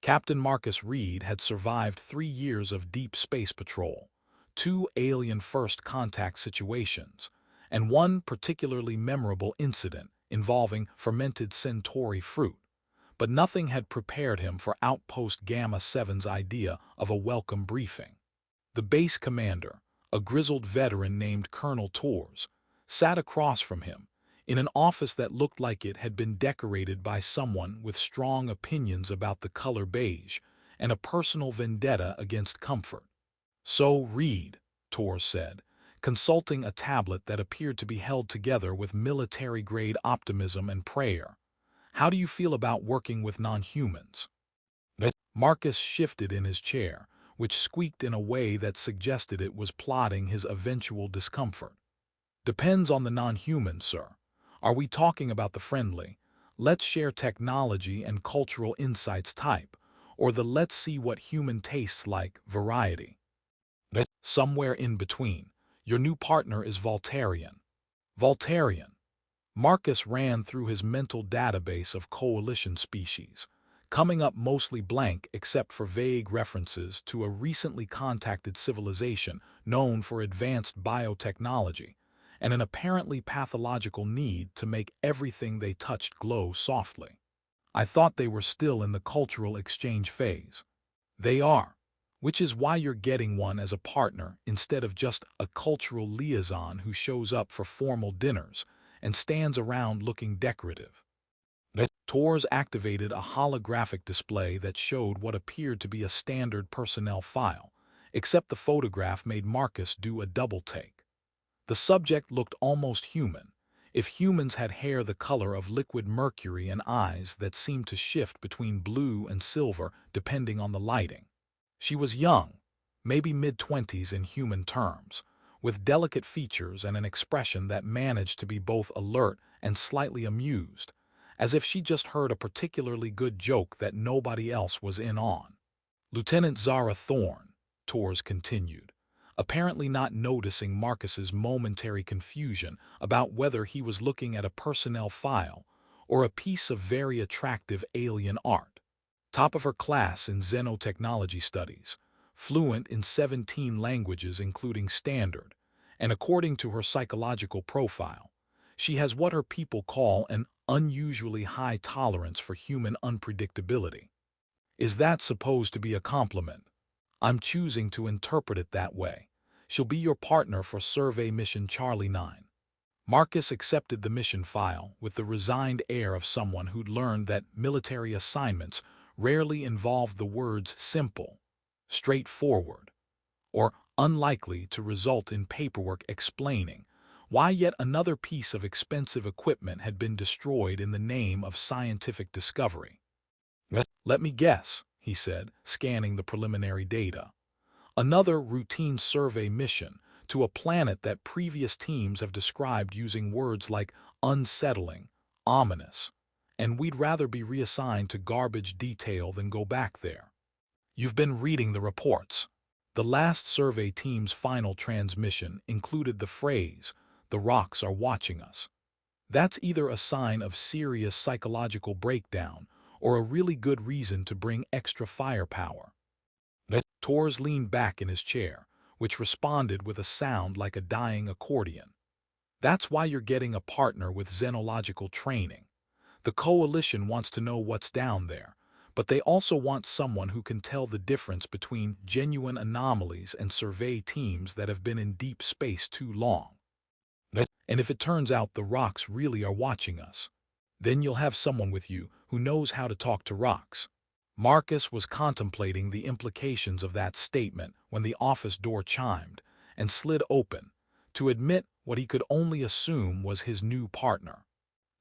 Captain Marcus Reed had survived 3 years of deep space patrol, 2 alien first contact situations, and one particularly memorable incident involving fermented Centauri fruit. But nothing had prepared him for Outpost Gamma 7's idea of a welcome briefing. The base commander, a grizzled veteran named Colonel Torres, sat across from him, in an office that looked like it had been decorated by someone with strong opinions about the color beige and a personal vendetta against comfort. "So, Reed," Torres said, consulting a tablet that appeared to be held together with military-grade optimism and prayer, "how do you feel about working with non-humans?" Marcus shifted in his chair, which squeaked in a way that suggested it was plotting his eventual discomfort. "Depends on the non-human, sir. Are we talking about the friendly, let's share technology and cultural insights type, or the let's see what human tastes like variety?" "Somewhere in between. Your new partner is Valtarian." "Valtarian." Marcus ran through his mental database of coalition species, coming up mostly blank except for vague references to a recently contacted civilization known for advanced biotechnology and an apparently pathological need to make everything they touched glow softly. "I thought they were still in the cultural exchange phase." "They are, which is why you're getting one as a partner instead of just a cultural liaison who shows up for formal dinners and stands around looking decorative." Torres activated a holographic display that showed what appeared to be a standard personnel file, except the photograph made Marcus do a double take. The subject looked almost human, if humans had hair the color of liquid mercury and eyes that seemed to shift between blue and silver depending on the lighting. She was young, maybe mid-20s in human terms, with delicate features and an expression that managed to be both alert and slightly amused, as if she just heard a particularly good joke that nobody else was in on. "Lieutenant Zara Thorne," Torres continued, apparently not noticing Marcus's momentary confusion about whether he was looking at a personnel file or a piece of very attractive alien art. Top of her class in xenotechnology studies, fluent in 17 languages including Standard, and according to her psychological profile, she has what her people call an unusually high tolerance for human unpredictability. Is that supposed to be a compliment? I'm choosing to interpret it that way. She'll be your partner for Survey Mission Charlie 9. Marcus accepted the mission file with the resigned air of someone who'd learned that military assignments rarely involved the words simple, straightforward, or unlikely to result in paperwork explaining why yet another piece of expensive equipment had been destroyed in the name of scientific discovery. "Let me guess," he said, scanning the preliminary data. "Another routine survey mission to a planet that previous teams have described using words like unsettling, ominous, and we'd rather be reassigned to garbage detail than go back there." "You've been reading the reports." The last survey team's final transmission included the phrase, "The rocks are watching us." That's either a sign of serious psychological breakdown or a really good reason to bring extra firepower. Torres leaned back in his chair, which responded with a sound like a dying accordion. "That's why you're getting a partner with xenological training. The Coalition wants to know what's down there, but they also want someone who can tell the difference between genuine anomalies and survey teams that have been in deep space too long. And if it turns out the rocks really are watching us, then you'll have someone with you who knows how to talk to rocks." Marcus was contemplating the implications of that statement when the office door chimed and slid open, to admit what he could only assume was his new partner.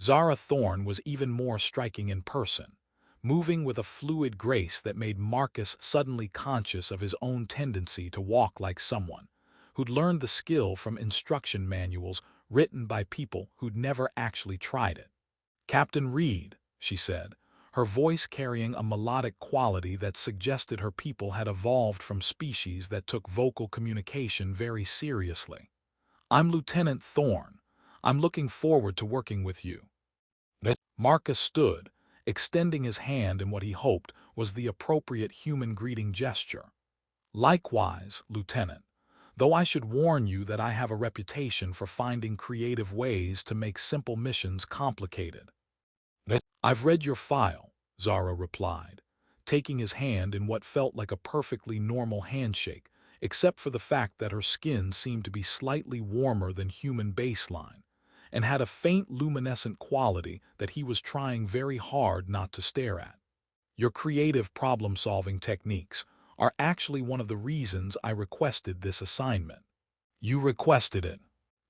Zara Thorne was even more striking in person, moving with a fluid grace that made Marcus suddenly conscious of his own tendency to walk like someone who'd learned the skill from instruction manuals written by people who'd never actually tried it. "Captain Reed," she said, her voice carrying a melodic quality that suggested her people had evolved from species that took vocal communication very seriously. "I'm Lieutenant Thorne. I'm looking forward to working with you." Marcus stood, extending his hand in what he hoped was the appropriate human greeting gesture. Likewise, Lieutenant, though I should warn you that I have a reputation for finding creative ways to make simple missions complicated. I've read your file, Zara replied, taking his hand in what felt like a perfectly normal handshake, except for the fact that her skin seemed to be slightly warmer than human baseline, and had a faint luminescent quality that he was trying very hard not to stare at. Your creative problem-solving techniques are actually one of the reasons I requested this assignment. You requested it.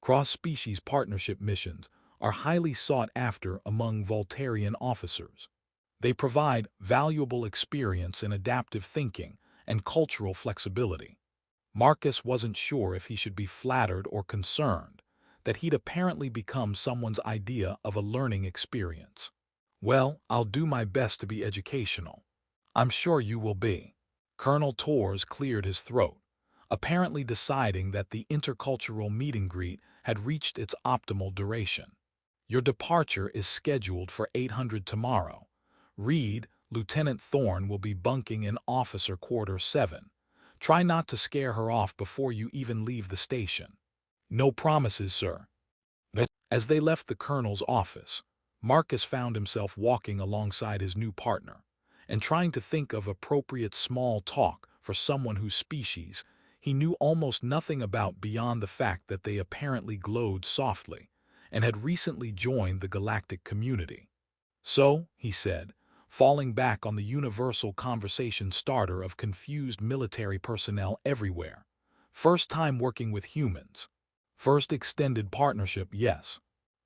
Cross-species partnership missions are highly sought after among Valtarian officers. They provide valuable experience in adaptive thinking and cultural flexibility. Marcus wasn't sure if he should be flattered or concerned that he'd apparently become someone's idea of a learning experience. Well, I'll do my best to be educational. I'm sure you will be. Colonel Torres cleared his throat, apparently deciding that the intercultural meet-and-greet had reached its optimal duration. Your departure is scheduled for 800 tomorrow. Reed, Lieutenant Thorne will be bunking in Officer Quarter 7. Try not to scare her off before you even leave the station. No promises, sir. As they left the colonel's office, Marcus found himself walking alongside his new partner and trying to think of appropriate small talk for someone whose species he knew almost nothing about beyond the fact that they apparently glowed softly and had recently joined the galactic community. So, he said, falling back on the universal conversation starter of confused military personnel everywhere. First time working with humans. First extended partnership, yes.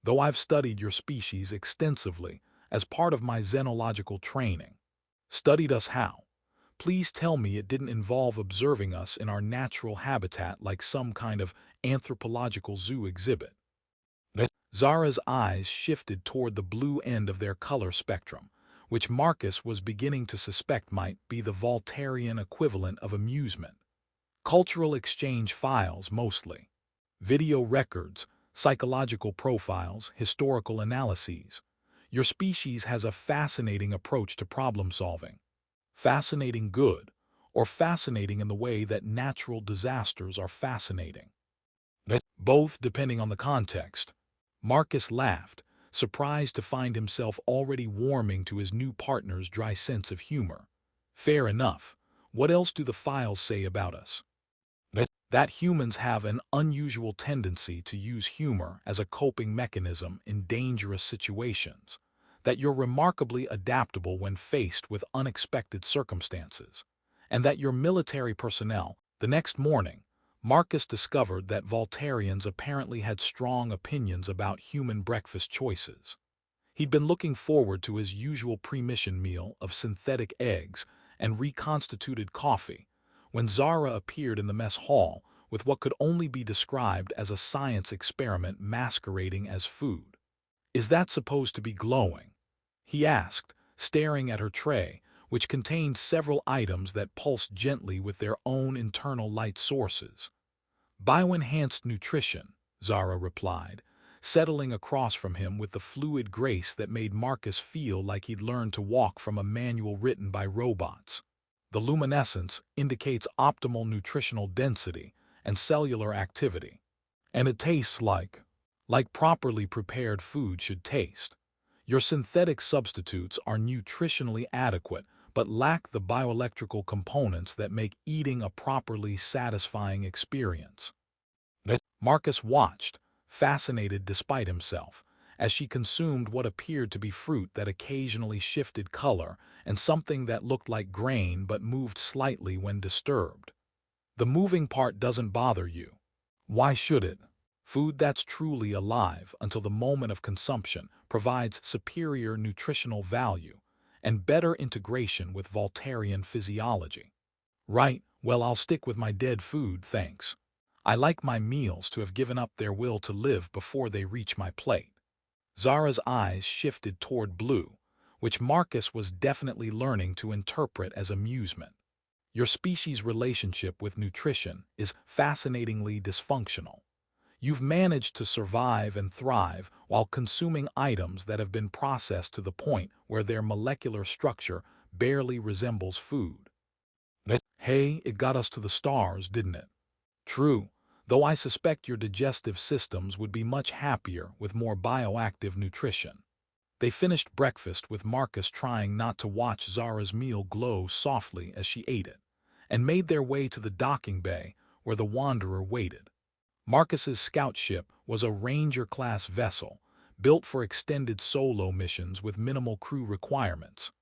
Though I've studied your species extensively as part of my xenological training. Studied us how? Please tell me it didn't involve observing us in our natural habitat like some kind of anthropological zoo exhibit. Zara's eyes shifted toward the blue end of their color spectrum, which Marcus was beginning to suspect might be the Valtarian equivalent of amusement. Cultural exchange files, mostly. Video records, psychological profiles, historical analyses. Your species has a fascinating approach to problem solving. Fascinating good, or fascinating in the way that natural disasters are fascinating. Both depending on the context. Marcus laughed, surprised to find himself already warming to his new partner's dry sense of humor. Fair enough. What else do the files say about us? That humans have an unusual tendency to use humor as a coping mechanism in dangerous situations, that you're remarkably adaptable when faced with unexpected circumstances, and that your military personnel, the next morning, Marcus discovered that Valtarians apparently had strong opinions about human breakfast choices. He'd been looking forward to his usual pre-mission meal of synthetic eggs and reconstituted coffee when Zara appeared in the mess hall with what could only be described as a science experiment masquerading as food. "Is that supposed to be glowing?" he asked, staring at her tray, which contained several items that pulsed gently with their own internal light sources. "Bioenhanced nutrition," Zara replied, settling across from him with the fluid grace that made Marcus feel like he'd learned to walk from a manual written by robots. The luminescence indicates optimal nutritional density and cellular activity. And it tastes like properly prepared food should taste. Your synthetic substitutes are nutritionally adequate but lack the bioelectrical components that make eating a properly satisfying experience. Marcus watched, fascinated despite himself, as she consumed what appeared to be fruit that occasionally shifted color and something that looked like grain but moved slightly when disturbed. The moving part doesn't bother you. Why should it? Food that's truly alive until the moment of consumption provides superior nutritional value and better integration with Valtarian physiology. Right, well, I'll stick with my dead food, thanks. I like my meals to have given up their will to live before they reach my plate. Zara's eyes shifted toward blue, which Marcus was definitely learning to interpret as amusement. Your species' relationship with nutrition is fascinatingly dysfunctional. You've managed to survive and thrive while consuming items that have been processed to the point where their molecular structure barely resembles food. Hey, it got us to the stars, didn't it? True, though I suspect your digestive systems would be much happier with more bioactive nutrition. They finished breakfast with Marcus trying not to watch Zara's meal glow softly as she ate it, and made their way to the docking bay where the Wanderer waited. Marcus's scout ship was a Ranger-class vessel, built for extended solo missions with minimal crew requirements.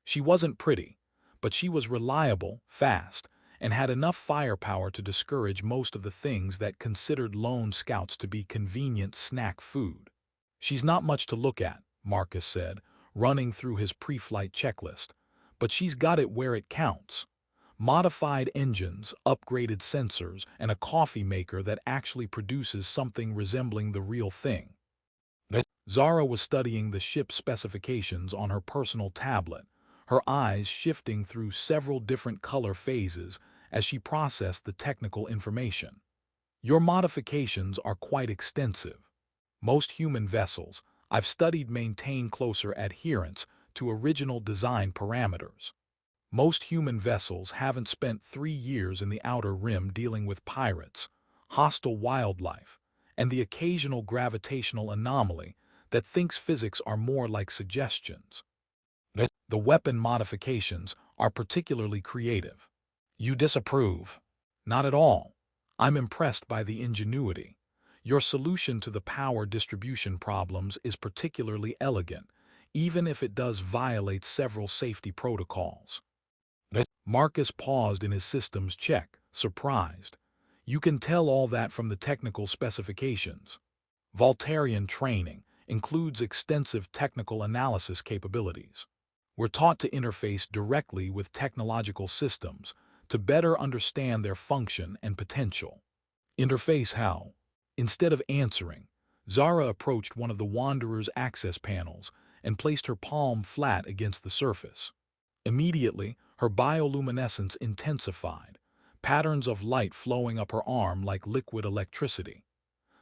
She wasn't pretty, but she was reliable, fast, and had enough firepower to discourage most of the things that considered lone scouts to be convenient snack food. She's not much to look at, Marcus said, running through his pre-flight checklist, but she's got it where it counts. Modified engines, upgraded sensors, and a coffee maker that actually produces something resembling the real thing. Zara was studying the ship's specifications on her personal tablet, her eyes shifting through several different color phases as she processed the technical information. Your modifications are quite extensive. Most human vessels I've studied maintain closer adherence to original design parameters. Most human vessels haven't spent 3 years in the Outer Rim dealing with pirates, hostile wildlife, and the occasional gravitational anomaly that thinks physics are more like suggestions. The weapon modifications are particularly creative. You disapprove? Not at all. I'm impressed by the ingenuity. Your solution to the power distribution problems is particularly elegant, even if it does violate several safety protocols. Marcus paused in his systems check, surprised. You can tell all that from the technical specifications. Valtarian training includes extensive technical analysis capabilities. We're taught to interface directly with technological systems to better understand their function and potential. Interface how? Instead of answering, Zara approached one of the Wanderer's access panels and placed her palm flat against the surface. Immediately, her bioluminescence intensified, patterns of light flowing up her arm like liquid electricity.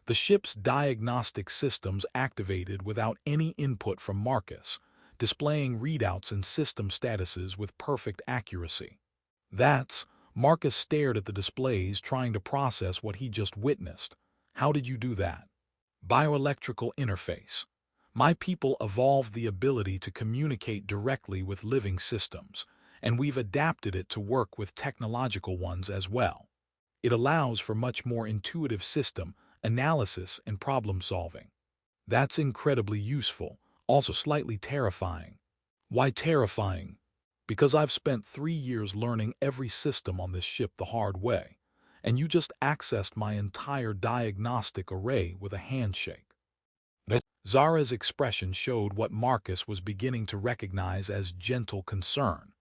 The ship's diagnostic systems activated without any input from Marcus, displaying readouts and system statuses with perfect accuracy. Marcus stared at the displays trying to process what he just witnessed. How did you do that? Bioelectrical interface. My people evolved the ability to communicate directly with living systems, and we've adapted it to work with technological ones as well. It allows for much more intuitive system analysis and problem solving. That's incredibly useful, also slightly terrifying. Why terrifying? Because I've spent 3 years learning every system on this ship the hard way, and you just accessed my entire diagnostic array with a handshake. Zara's expression showed what Marcus was beginning to recognize as gentle concern.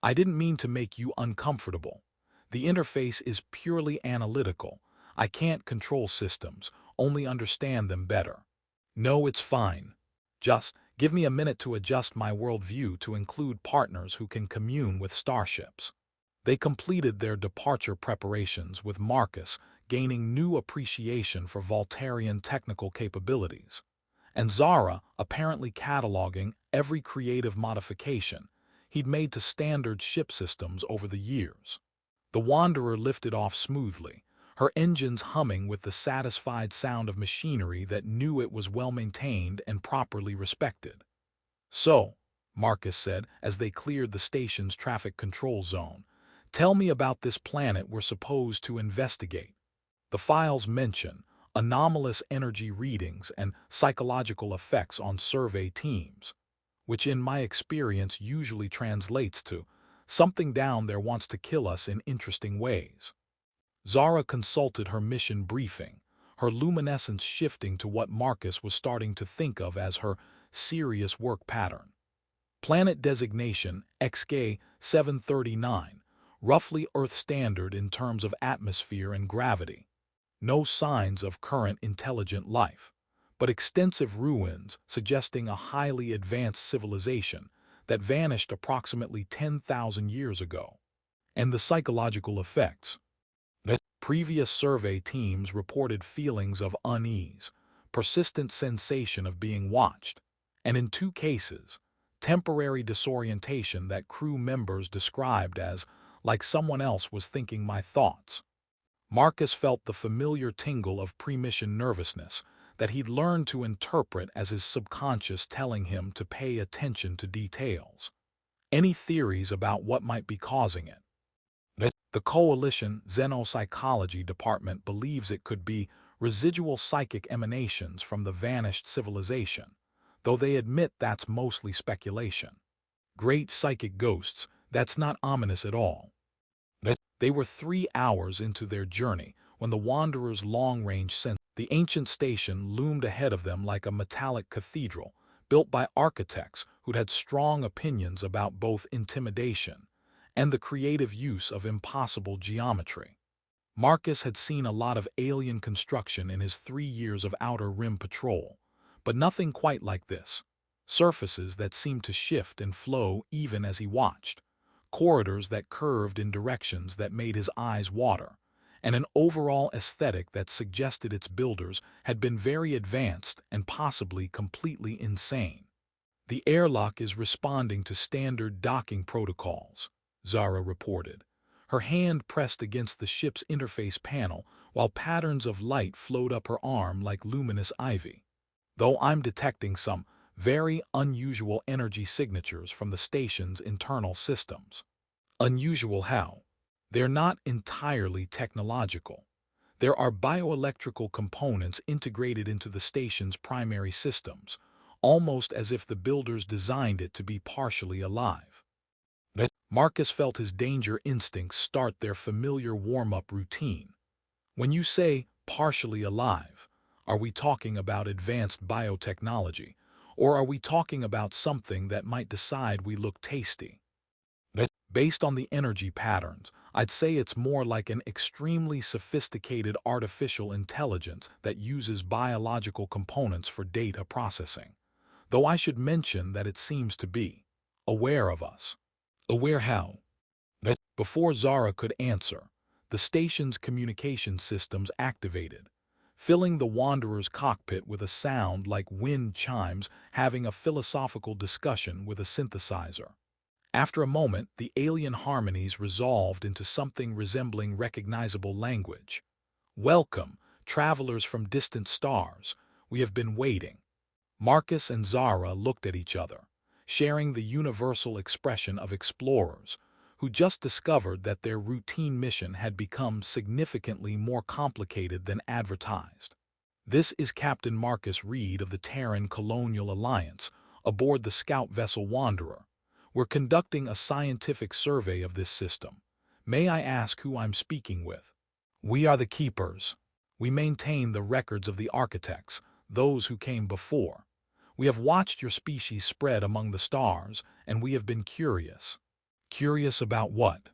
I didn't mean to make you uncomfortable. The interface is purely analytical. I can't control systems, only understand them better. No, it's fine. Just give me a minute to adjust my worldview to include partners who can commune with starships. They completed their departure preparations with Marcus gaining new appreciation for Valtarian technical capabilities, and Zara apparently cataloging every creative modification he'd made to standard ship systems over the years. The Wanderer lifted off smoothly, her engines humming with the satisfied sound of machinery that knew it was well maintained and properly respected. So, Marcus said as they cleared the station's traffic control zone, tell me about this planet we're supposed to investigate. The files mention anomalous energy readings and psychological effects on survey teams, which in my experience usually translates to something down there wants to kill us in interesting ways. Zara consulted her mission briefing, her luminescence shifting to what Marcus was starting to think of as her serious work pattern. Planet designation XK 739, roughly Earth standard in terms of atmosphere and gravity. No signs of current intelligent life, but extensive ruins suggesting a highly advanced civilization that vanished approximately 10,000 years ago. And the psychological effects. Previous survey teams reported feelings of unease, persistent sensation of being watched, and in 2 cases, temporary disorientation that crew members described as like someone else was thinking my thoughts. Marcus felt the familiar tingle of pre-mission nervousness that he'd learned to interpret as his subconscious telling him to pay attention to details. Any theories about what might be causing it? The Coalition Xenopsychology Department believes it could be residual psychic emanations from the vanished civilization, though they admit that's mostly speculation. Great psychic ghosts, that's not ominous at all. They were 3 hours into their journey when the Wanderers' long-range sensor, the ancient station, loomed ahead of them like a metallic cathedral built by architects who'd had strong opinions about both intimidation and the creative use of impossible geometry. Marcus had seen a lot of alien construction in his 3 years of Outer Rim patrol, but nothing quite like this. Surfaces that seemed to shift and flow even as he watched, corridors that curved in directions that made his eyes water, and an overall aesthetic that suggested its builders had been very advanced and possibly completely insane. The airlock is responding to standard docking protocols, Zara reported, her hand pressed against the ship's interface panel while patterns of light flowed up her arm like luminous ivy. Though I'm detecting some very unusual energy signatures from the station's internal systems. Unusual how? They're not entirely technological. There are bioelectrical components integrated into the station's primary systems, almost as if the builders designed it to be partially alive. Marcus felt his danger instincts start their familiar warm-up routine. When you say partially alive, are we talking about advanced biotechnology, or are we talking about something that might decide we look tasty? Based on the energy patterns, I'd say it's more like an extremely sophisticated artificial intelligence that uses biological components for data processing. Though I should mention that it seems to be aware of us. Aware how? Before Zara could answer, the station's communication systems activated, filling the Wanderer's cockpit with a sound like wind chimes having a philosophical discussion with a synthesizer. After a moment, the alien harmonies resolved into something resembling recognizable language. "Welcome, travelers from distant stars. We have been waiting." Marcus and Zara looked at each other, sharing the universal expression of explorers who just discovered that their routine mission had become significantly more complicated than advertised. "This is Captain Marcus Reed of the Terran Colonial Alliance, aboard the scout vessel Wanderer. We're conducting a scientific survey of this system. May I ask who I'm speaking with?" "We are the Keepers. We maintain the records of the architects, those who came before. We have watched your species spread among the stars, and we have been curious." "Curious about what?"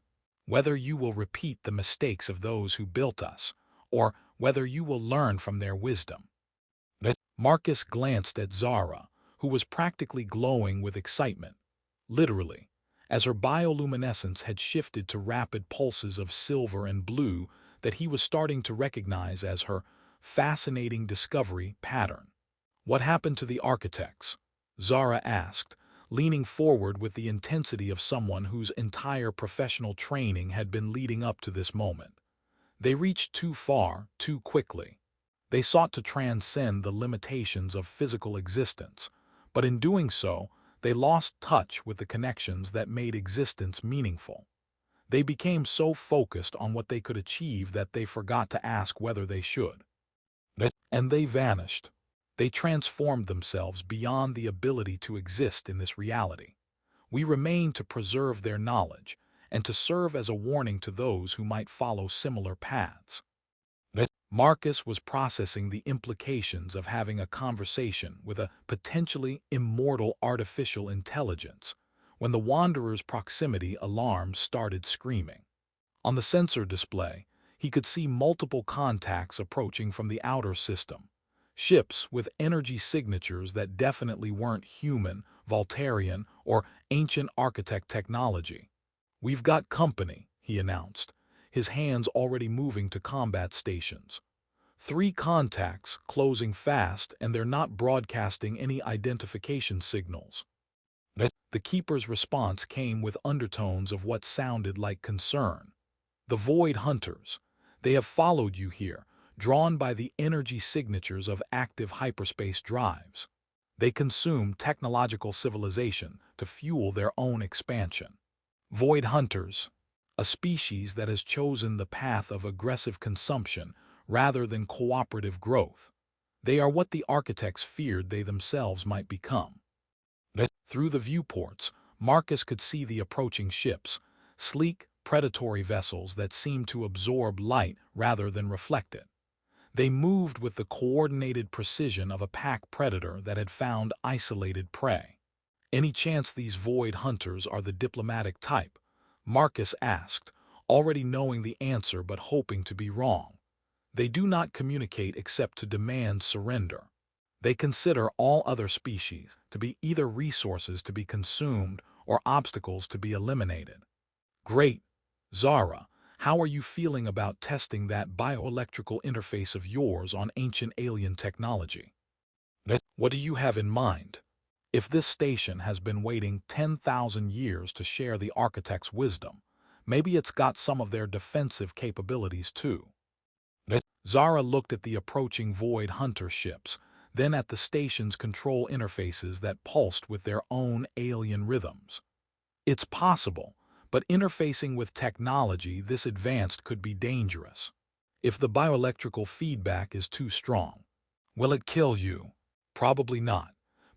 "Whether you will repeat the mistakes of those who built us, or whether you will learn from their wisdom." Marcus glanced at Zara, who was practically glowing with excitement. Literally, as her bioluminescence had shifted to rapid pulses of silver and blue that he was starting to recognize as her fascinating discovery pattern. "What happened to the architects?" Zara asked, leaning forward with the intensity of someone whose entire professional training had been leading up to this moment. "They reached too far, too quickly. They sought to transcend the limitations of physical existence, but in doing so, they lost touch with the connections that made existence meaningful. They became so focused on what they could achieve that they forgot to ask whether they should. And they vanished. They transformed themselves beyond the ability to exist in this reality. We remain to preserve their knowledge and to serve as a warning to those who might follow similar paths." Marcus was processing the implications of having a conversation with a potentially immortal artificial intelligence when the Wanderer's proximity alarms started screaming. On the sensor display, he could see multiple contacts approaching from the outer system, ships with energy signatures that definitely weren't human, Valtarian, or ancient architect technology. "We've got company," he announced, his hands already moving to combat stations. 3 contacts, closing fast, and they're not broadcasting any identification signals." The keeper's response came with undertones of what sounded like concern. The Void Hunters. They have followed you here, drawn by the energy signatures of active hyperspace drives. They consume technological civilization to fuel their own expansion. Void Hunters. A species that has chosen the path of aggressive consumption rather than cooperative growth. They are what the architects feared they themselves might become. Through the viewports, Marcus could see the approaching ships, sleek, predatory vessels that seemed to absorb light rather than reflect it. They moved with the coordinated precision of a pack predator that had found isolated prey. Any chance these Void Hunters are the diplomatic type? Marcus asked, already knowing the answer but hoping to be wrong. They do not communicate except to demand surrender. They consider all other species to be either resources to be consumed or obstacles to be eliminated. Great. Zara, how are you feeling about testing that bioelectrical interface of yours on ancient alien technology? What do you have in mind? If this station has been waiting 10,000 years to share the architect's wisdom, maybe it's got some of their defensive capabilities too. Zara looked at the approaching Void Hunter ships, then at the station's control interfaces that pulsed with their own alien rhythms. It's possible, but interfacing with technology this advanced could be dangerous. If the bioelectrical feedback is too strong, will it kill you? Probably not,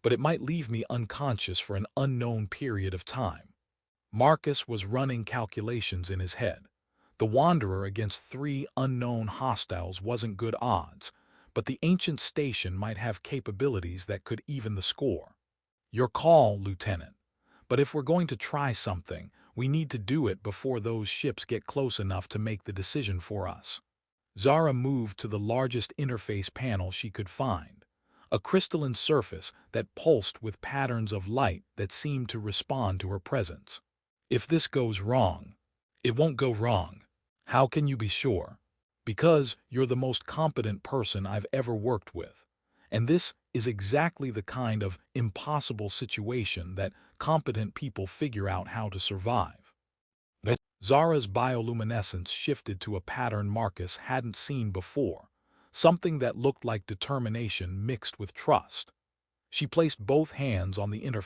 but it might leave me unconscious for an unknown period of time. Marcus was running calculations in his head. The Wanderer against 3 unknown hostiles wasn't good odds, but the ancient station might have capabilities that could even the score. Your call, Lieutenant. But if we're going to try something, we need to do it before those ships get close enough to make the decision for us. Zara moved to the largest interface panel she could find, a crystalline surface that pulsed with patterns of light that seemed to respond to her presence. If this goes wrong, it won't go wrong. How can you be sure? Because you're the most competent person I've ever worked with. And this is exactly the kind of impossible situation that competent people figure out how to survive. Zara's bioluminescence shifted to a pattern Marcus hadn't seen before, something that looked like determination mixed with trust. She placed both hands on the interface